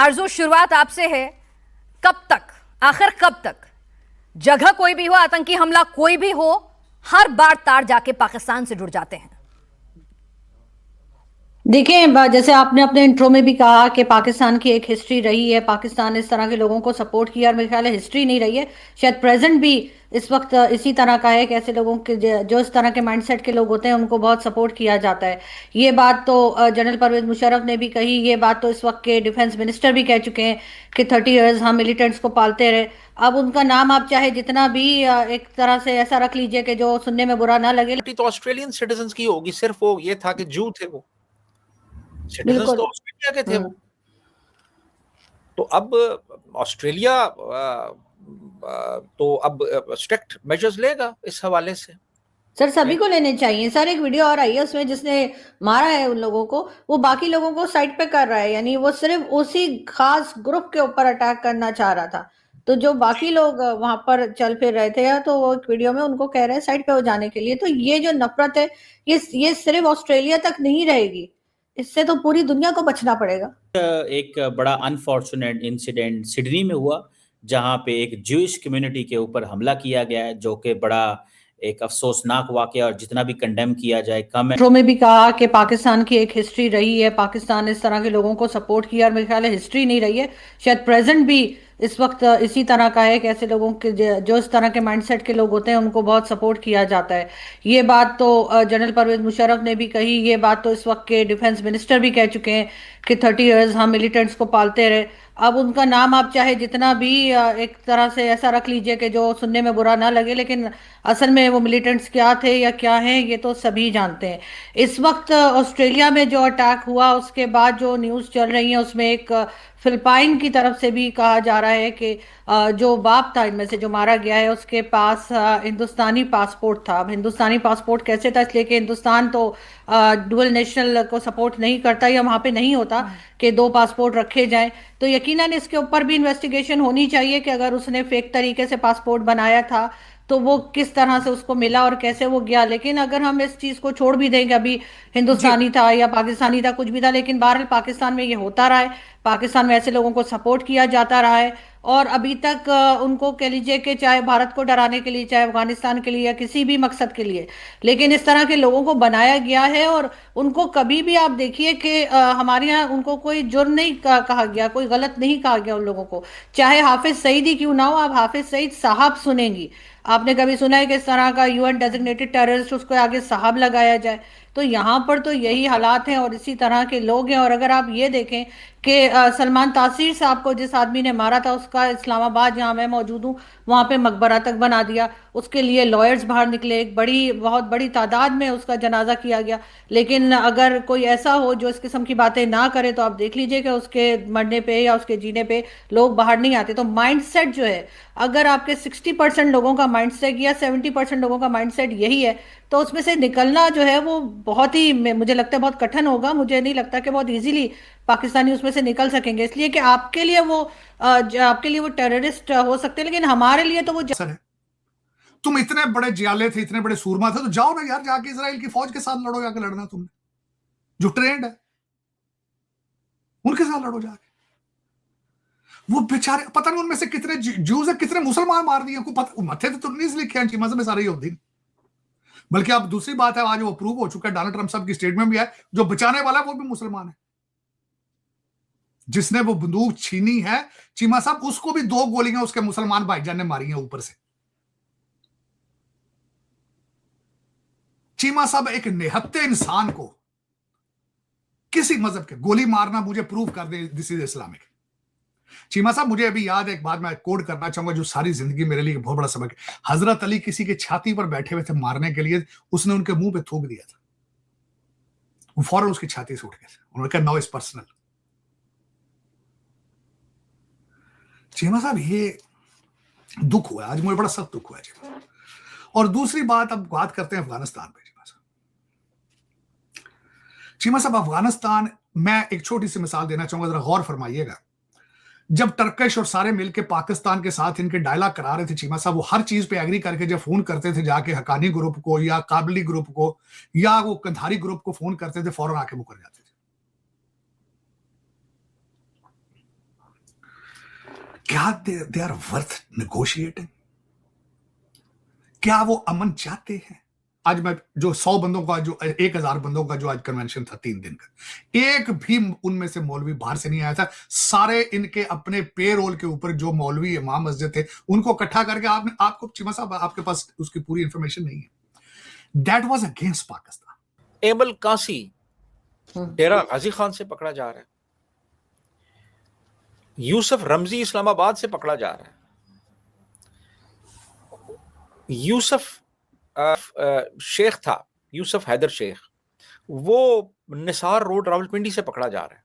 आरजू, शुरुआत आपसे है। कब तक, आखिर कब तक, जगह कोई भी हो, आतंकी हमला कोई भी हो, हर बार तार जाके पाकिस्तान से जुड़ जाते हैं? देखिए, जैसे आपने अपने इंट्रो में भी कहा कि पाकिस्तान की एक हिस्ट्री रही है, पाकिस्तान इस तरह के लोगों को सपोर्ट किया, और मेरे ख्याल है हिस्ट्री नहीं रही है, शायद प्रेजेंट भी इस वक्त इसी तरह का है कि ऐसे लोगों के जो इस तरह के माइंडसेट के लोग होते हैं उनको बहुत सपोर्ट किया जाता है। ये बात तो जनरल परवेज मुशर्रफ ने भी कही, ये बात तो इस वक्त के डिफेंस मिनिस्टर भी कह चुके हैं कि 30 इयर्स हम मिलिटेंट्स को पालते रहे। अब उनका नाम आप चाहे जितना भी एक तरह से ऐसा रख लीजिए कि जो सुनने में बुरा ना लगे। तो ऑस्ट्रेलियन सिटीजन की होगी, सिर्फ वो ये था कि जू थे, वो सिटीजन बिल्कुल। तो ऑस्ट्रेलिया के थे वो। तो अब ऑस्ट्रेलिया तो अब स्ट्रिक्ट मेजर्स लेगा इस हवाले से। सर सभी को लेने चाहिए सर। एक वीडियो और आई है उसमें जिसने मारा है उन लोगों को, वो बाकी लोगों को साइड पे कर रहा है, यानी वो सिर्फ उसी खास ग्रुप के ऊपर अटैक करना चाह रहा था। तो जो बाकी लोग वहां पर चल फिर रहे थे, तो वो एक वीडियो में उनको कह रहे हैं साइड पे हो जाने के लिए। तो ये जो नफरत है, ये सिर्फ ऑस्ट्रेलिया तक नहीं रहेगी, इससे तो पूरी दुनिया को बचना पड़ेगा। एक बड़ा अनफॉर्चुनेट इंसिडेंट सिडनी में हुआ, जहां पे एक ज्यूइश कम्युनिटी के ऊपर हमला किया गया है, जो कि बड़ा एक अफसोसनाक वाकया, और जितना भी कंडेम किया जाए कम है। इंट्रो में भी कहा कि पाकिस्तान की एक हिस्ट्री रही है, पाकिस्तान इस तरह के लोगों को सपोर्ट किया, और मेरे ख्याल है हिस्ट्री नहीं रही है, शायद प्रेजेंट भी इस वक्त इसी तरह का है कि ऐसे लोगों के जो इस तरह के माइंडसेट के लोग होते हैं उनको बहुत सपोर्ट किया जाता है। ये बात तो जनरल परवेज मुशर्रफ ने भी कही, ये बात तो इस वक्त के डिफेंस मिनिस्टर भी कह चुके हैं कि 30 इयर्स हम मिलिटेंट्स को पालते रहे। अब उनका नाम आप चाहे जितना भी एक तरह से ऐसा रख लीजिए कि जो सुनने में बुरा ना लगे, लेकिन असल में वो मिलिटेंट्स क्या थे या क्या हैं ये तो सभी जानते हैं। इस वक्त ऑस्ट्रेलिया में जो अटैक हुआ उसके बाद जो न्यूज़ चल रही है उसमें एक फिलिपाइन की तरफ से भी कहा जा रहा है कि जो बाप था इनमें से जो मारा गया है उसके पास हिंदुस्तानी पासपोर्ट था। अब हिंदुस्तानी पासपोर्ट कैसे था, इसलिए कि हिंदुस्तान तो डुअल नेशनल को सपोर्ट नहीं करता, या वहाँ पे नहीं होता कि दो पासपोर्ट रखे जाएं। तो यकीनन इसके ऊपर भी इन्वेस्टिगेशन होनी चाहिए कि अगर उसने फेक तरीके से पासपोर्ट बनाया था तो वो किस तरह से उसको मिला और कैसे वो गया। लेकिन अगर हम इस चीज को छोड़ भी देंगे, अभी हिंदुस्तानी था या पाकिस्तानी था, कुछ भी था, लेकिन बहरहाल पाकिस्तान में ये होता रहा है, पाकिस्तान में ऐसे लोगों को सपोर्ट किया जाता रहा है। और अभी तक उनको कह लीजिए कि चाहे भारत को डराने के लिए, चाहे अफगानिस्तान के लिए, या किसी भी मकसद के लिए, लेकिन इस तरह के लोगों को बनाया गया है। और उनको कभी भी आप देखिए कि हमारे यहाँ उनको कोई जुर्म नहीं कहा गया, कोई गलत नहीं कहा गया उन लोगों को। चाहे हाफिज सईद ही क्यों ना हो, आप हाफिज सईद साहब सुनेंगी। आपने कभी सुना है कि इस तरह का यूएन डेजिग्नेटेड टेररिस्ट उसको आगे साहब लगाया जाए? तो यहाँ पर तो यही हालात हैं और इसी तरह के लोग हैं। और अगर आप ये देखें कि सलमान तासीर साहब को जिस आदमी ने मारा था, उसका इस्लामाबाद जहाँ मैं मौजूद हूँ वहाँ पे मकबरा तक बना दिया, उसके लिए लॉयर्स बाहर निकले, एक बहुत बड़ी तादाद में उसका जनाजा किया गया। लेकिन अगर कोई ऐसा हो जो इस किस्म की बातें ना करे, तो आप देख लीजिए कि उसके मरने पे या उसके जीने पे लोग बाहर नहीं आते। तो माइंडसेट जो है, अगर आपके 60% लोगों का माइंडसेट या 70% लोगों का माइंडसेट यही है, तो उसमें से निकलना जो है वो बहुत ही, मुझे लगता है बहुत कठिन होगा। मुझे नहीं लगता कि बहुत इजीली पाकिस्तानी उसमें से निकल सकेंगे, इसलिए कि आपके लिए वो टेररिस्ट हो सकते हैं, लेकिन हमारे लिए तो वो है। तुम इतने बड़े जियाले थे, इतने बड़े सूरमा थे, तो जाओ ना यार, जाके इजराइल की फौज के साथ लड़ो, जाके लड़ना तुमने जो ट्रेंड है उनके साथ लड़ो जाके। वो बेचारे पता नहीं उनमें से कितने जूस है, कितने मुसलमान मार दिए, मथे तो नहीं लिखे हैं मजहब में सारे होती। बल्कि अब दूसरी बात है, आज वो प्रूव हो चुका है, डोनाल्ड ट्रंप साहब की स्टेटमेंट भी है, जो बचाने वाला है वो भी मुसलमान है। जिसने वो बंदूक छीनी है चीमा साहब, उसको भी 2 गोलियां उसके मुसलमान भाईजान ने मारी हैं ऊपर से। चीमा साहब एक निहत्ते इंसान को किसी मजहब के गोली मारना मुझे प्रूव कर दे दिस इज इस्लामिक। चीमा साहब मुझे अभी याद है, एक बात मैं कोड करना चाहूंगा जो सारी जिंदगी मेरे लिए बहुत बड़ा सबक है। हजरत अली किसी के छाती पर बैठे हुए थे मारने के लिए, उसने उनके मुंह पे थूक दिया था, वो फौरन उसकी छाती से उठ गए थे। उन्होंने कहा नो इज पर्सनल। चीमा साहब ये दुख हुआ, आज मुझे बड़ा सख्त दुख हुआ है। और दूसरी बात, अब बात करते हैं अफगानिस्तान पे। चीमा साहब अफगानिस्तान, मैं एक छोटी सी मिसाल देना चाहूंगा, जरा गौर फरमाइएगा। जब टर्किश और सारे मिलके पाकिस्तान के साथ इनके डायलॉग करा रहे थे चीमा साहब, वो हर चीज पे एग्री करके जब फोन करते थे जाके हकानी ग्रुप को या काबली ग्रुप को या वो कंधारी ग्रुप को फोन करते थे, फौरन आके मुकर जाते थे। क्या दे आर वर्थ नेगोशिएटिंग? क्या वो अमन चाहते हैं? आज मैं जो 100 बंदों का, जो 1000 बंदों का जो आज कन्वेंशन था 3 दिन का, एक भी उनमें से मौलवी बाहर से नहीं आया था। सारे इनके अपने पेरोल के ऊपर जो मौलवी इमाम मस्जिद थे उनको इकट्ठा करके आपको चिमा साहब, आपके पास उसकी पूरी इंफॉर्मेशन नहीं है। That was against Pakistan. Emil कासी डेरा गाजी खान से पकड़ा जा रहा है, यूसुफ रमजी इस्लामाबाद से पकड़ा जा रहा है, यूसुफ शेख था, यूसुफ हैदर शेख, वो निसार रोड रावलपिंडी से पकड़ा जा रहा है,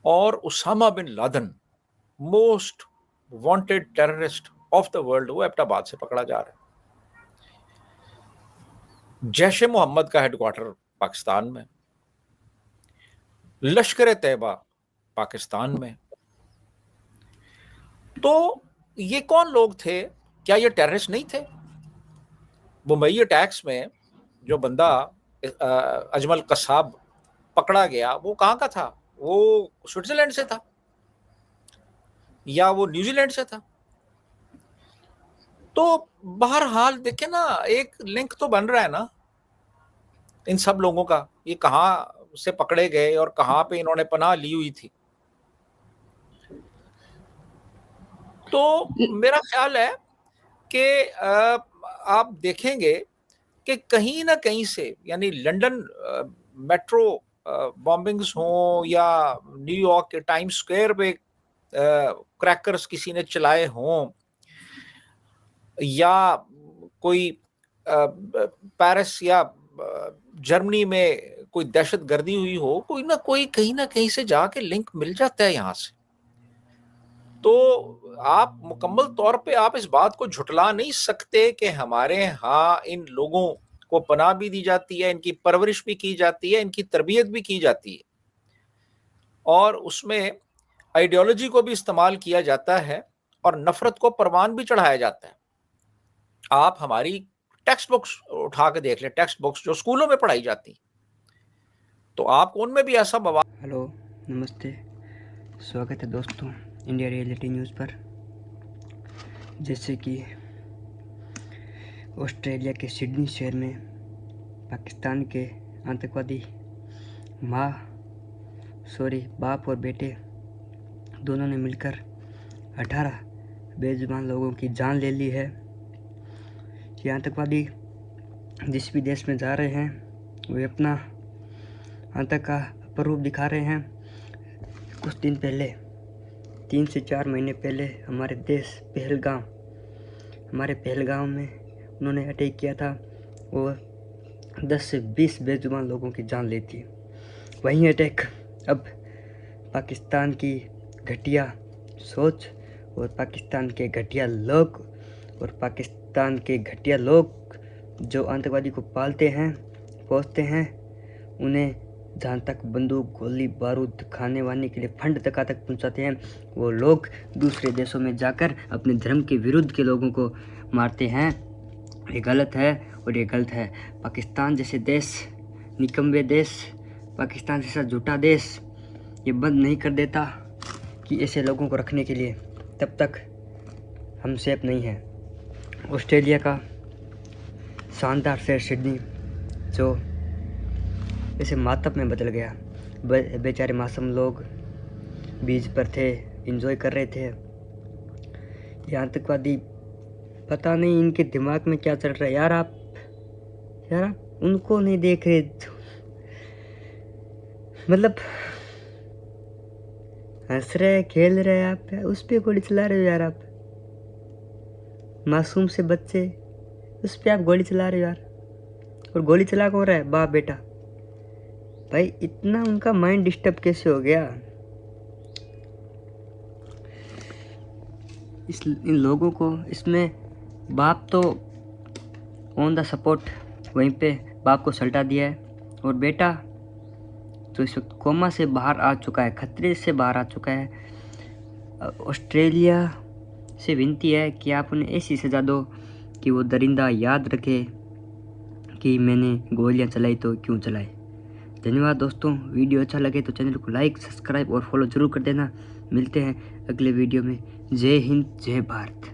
और Osama bin Laden most wanted terrorist of the world, वो एबटाबाद से पकड़ा जा रहा है। जैश ए मोहम्मद का हेडक्वार्टर पाकिस्तान में, लश्कर तैयबा पाकिस्तान में। तो ये कौन लोग थे? क्या ये टेररिस्ट नहीं थे? मुंबई अटैक्स में जो बंदा अजमल कसाब पकड़ा गया, वो कहाँ का था? वो स्विट्जरलैंड से था या वो न्यूजीलैंड से था? तो बहरहाल देखे ना, एक लिंक तो बन रहा है ना इन सब लोगों का, ये कहाँ से पकड़े गए और कहाँ पे इन्होंने पनाह ली हुई थी। तो मेरा ख्याल है कि आप देखेंगे कि कहीं ना कहीं से, यानी लंदन मेट्रो बॉम्बिंग्स हो या न्यूयॉर्क के टाइम स्क्वायर पे क्रैकर्स किसी ने चलाए हों, या कोई पेरिस या जर्मनी में कोई दहशतगर्दी हुई हो, कोई ना कोई कहीं ना कहीं से जाके लिंक मिल जाता है यहाँ से। तो आप मुकम्मल तौर पे आप इस बात को झुटला नहीं सकते कि हमारे यहाँ इन लोगों को पनाह भी दी जाती है, इनकी परवरिश भी की जाती है, इनकी तरबियत भी की जाती है, और उसमें आइडियोलॉजी को भी इस्तेमाल किया जाता है और नफरत को परवान भी चढ़ाया जाता है। आप हमारी टेक्स्ट बुक्स उठा के देख लें, टेक्स्ट बुक्स जो स्कूलों में पढ़ाई जाती, तो आपको उनमें भी ऐसा बवाल। हेलो, नमस्ते, स्वागत है दोस्तों इंडिया रियलिटी न्यूज़ पर। जैसे कि ऑस्ट्रेलिया के सिडनी शहर में पाकिस्तान के आतंकवादी बाप और बेटे दोनों ने मिलकर 18 बेजुबान लोगों की जान ले ली है। ये आतंकवादी जिस भी देश में जा रहे हैं वे अपना आतंक का प्ररूप दिखा रहे हैं। कुछ दिन पहले, 3 से 4 महीने पहले हमारे पहलगाम में उन्होंने अटैक किया था और 10 से 20 बेजुबान लोगों की जान ली थी। वही अटैक अब पाकिस्तान की घटिया सोच और पाकिस्तान के घटिया लोग जो आतंकवादी को पालते हैं पोसते हैं, उन्हें जहाँ तक बंदूक गोली बारूद खाने वाने के लिए फंड तक पहुँचाते हैं, वो लोग दूसरे देशों में जाकर अपने धर्म के विरुद्ध के लोगों को मारते हैं। ये गलत है और ये गलत है। पाकिस्तान जैसे देश, निकम्बे देश, पाकिस्तान जैसा झूठा देश ये बंद नहीं कर देता कि ऐसे लोगों को रखने के लिए, तब तक हम सेफ नहीं हैं। ऑस्ट्रेलिया का शानदार शहर सिडनी जो ऐसे मातब में बदल गया। बेचारे मासूम लोग बीच पर थे, एंजॉय कर रहे थे। ये आतंकवादी पता नहीं इनके दिमाग में क्या चल रहा है। यार आप उनको नहीं देख रहे, मतलब हंस रहे खेल रहे, आप उस पर गोली चला रहे हो। यार आप मासूम से बच्चे, उस पर आप गोली चला रहे हो यार। और गोली चला कौन रहा है? बाप बेटा। भाई इतना उनका माइंड डिस्टर्ब कैसे हो गया? इन लोगों को, इसमें बाप तो ऑन द सपोर्ट वहीं पे बाप को सल्टा दिया है, और बेटा तो इस वक्त कोमा से बाहर आ चुका है, खतरे से बाहर आ चुका है। ऑस्ट्रेलिया से विनती है कि आप उन्हें ऐसी सज़ा दो कि वो दरिंदा याद रखे कि मैंने गोलियां चलाई तो क्यों चलाई। धन्यवाद दोस्तों। वीडियो अच्छा लगे तो चैनल को लाइक, सब्सक्राइब और फॉलो जरूर कर देना। मिलते हैं अगले वीडियो में। जय हिंद, जय भारत।